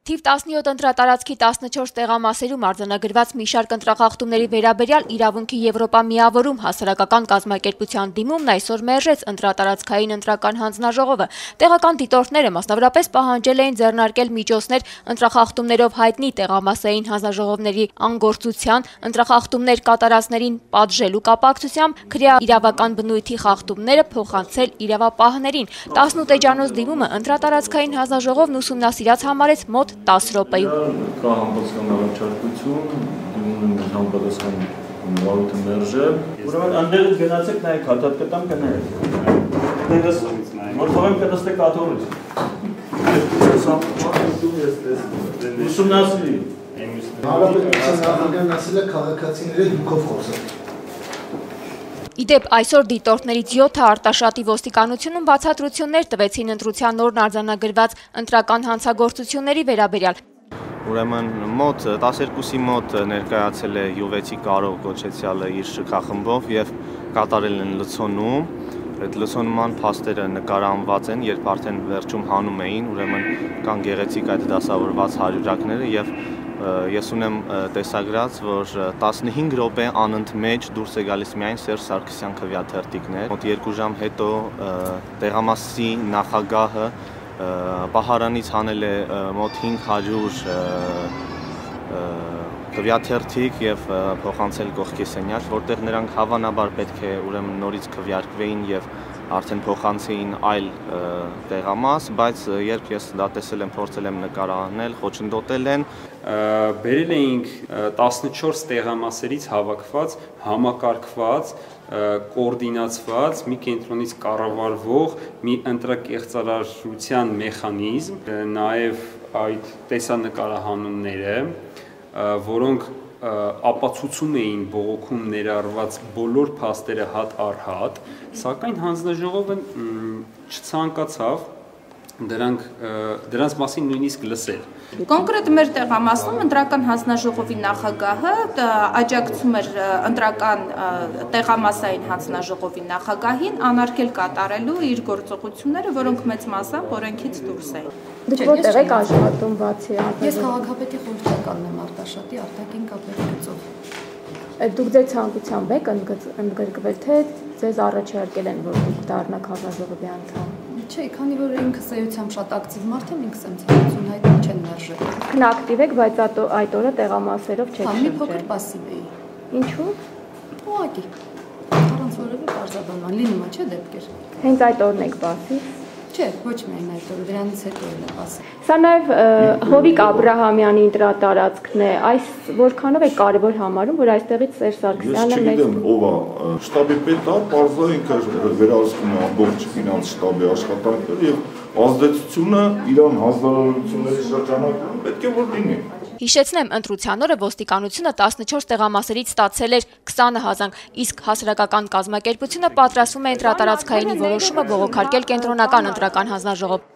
Թիվ 17 ընտրատարածքի 14 տեղամասերում արձանագրված մի շարք ընտրախախտումների վերաբերյալ իրավունքի Եվրոպա միավորում հասարակական կազմակերպության դիմումն այսօր մերժեց ընտրատարածքային ընտրական հանձնաժողովը։ Տեղական դիտորդները մասնավորապես պահանջել էին ձեռնարկել միջոցներ ընտրախախտումներով հայտնի տեղամասային հանձնաժողովների անգործության, ընտրախախտումներ կատարածներին պատժելու կապակցությամբ քրեա իրավական բնույթի խախտումները փոխանցել իրավապահներին։ 18 էջանոց դիմումը ընտրատարածքային հանձնաժողովն ուսումնասիրած համարեց մոտ 10 րոպեում։ Կա համապատասխան առաջարկություն, դիմումն համապատասխան վարույթը մերժել։ Ուրեմն ընդդեղից գնացեք նայեք, հատատ կտամ կնայեք։ Դերս որ փողեմ կտստեք աթորից։ Ուսումնասիրի։ Հանրապետության ասել է քաղաքացիների հիմքով խոսել։ Իդեպ այսօր դիտորդներից 7-ը Արտաշատի ոստիկանությունում բացատրություններ տվեցին ընտրության նոր արձանագրված ընտրական հանցագործությունների վերաբերյալ։ Ուրեմն մոտ 12-ի մոտ ներկայացել է Յուվեցի Կարո կոչեցյալը իր շքախմբով եւ կատարել են լցոնում։ Այդ լցոնման փաստերը նկարանված են, երբ արդեն վերջում հանում էին, ուրեմն կան գեղեցիկ այդ դասավորված հարյուրակները եւ ես ունեմ տեսագրած, որ 15 րոպե անընդմեջ դուրս է գալիս միայն Սերժ Սարգսյան քվեաթերթիկներ։ Մոտ 2 ժամ հետո տեղամասի նախագահը Պահարանից հանել է մոտ 500 քվեաթերթիկ եւ փոխանցել կողքի սենյակ, որտեղ նրանք հավանաբար պետք է ուրեմն նորից քվեարկվեին եւ արդեն փոխանցեին այլ տեղամաս, բայց երբ ես դա տեսել եմ, փորձել եմ նկարանել, խոչընդոտել են, բերել էինք 14 տեղամասերից հավաքված, համակարգված, կոորդինացված, մի կենտրոնից կառավարվող մի ընտրակեղծարարության մեխանիզմ, նաև այդ տեսանկարահանումները, որոնք ապացուցում էին բողոքում ներառված բոլոր փաստերը հատ առ հատ, սակայն հանձնաժողովը չցանկացավ դրանց մասին նույնիսկ լսել։ Կոնկրետ մեր տեղամասում ընտրական հանձնաժողովի նախագահը աջակցում էր ընտրական տեղամասային հանձնաժողովի նախագահին անարգել կատարելու իր գործողությունները, որոնք մեծ մասամբ օրենքից դուրս էին։ Դուք որտեղ եք աշխատում բացի Ես քաղաքապետի խորհրդականն եմ Արտաշատի արտաքին կապերի գծով։ Դուք ձեր ցանկությամբ եք ընդգրկվել, թե ձեզ առաջարկել են, որ դուք դառնաք հանձնաժողովի անդամ։ Չէ, քանի որ ինքս էությամբ շատ ակտիվ մարդ եմ, ինքս եմ ցանկություն հայտնել չեն մերժել։ Քն ակտիվ եք, բայց այդ օրը տեղամասերով չեք շրջել։ Մի փոքր պասիվ էի։ Ինչու՞։ Ուղղակի։ Առանց որևէ բարձրաբանման լինում է, չէ՞ դեպքեր։ Հենց այդ օրն եք պասիվ։ Չէ, ոչ միայն այդ օրը, դրանից հետո էլ է պասիվ։ Սա նաև Հովիկ Աբրահամյանի ընտրատարածքն է, այս որքանով է կարևոր համարում, որ այստեղից Սերժ Սարգսյանը մեծ։ Ես չգիտեմ ով է, շտաբի պետը, պարզա ինքը վերահսկում է ամբողջ ֆինանս շտաբի աշխատանքները եւ ազդեցությունը իրան հանձնարարությունների շրջանակում պետք է որ լինի։ Հիշեցնեմ, ընտրության օրը ոստիկանությունը 14 տեղամասերից ստացել էր 20,000, իսկ հասարակական կազմակերպությունը պատրաստվում է ընտրատարածքայինի որոշումը բողոքարկել կենտրոնական ընտրական հանձնաժողով։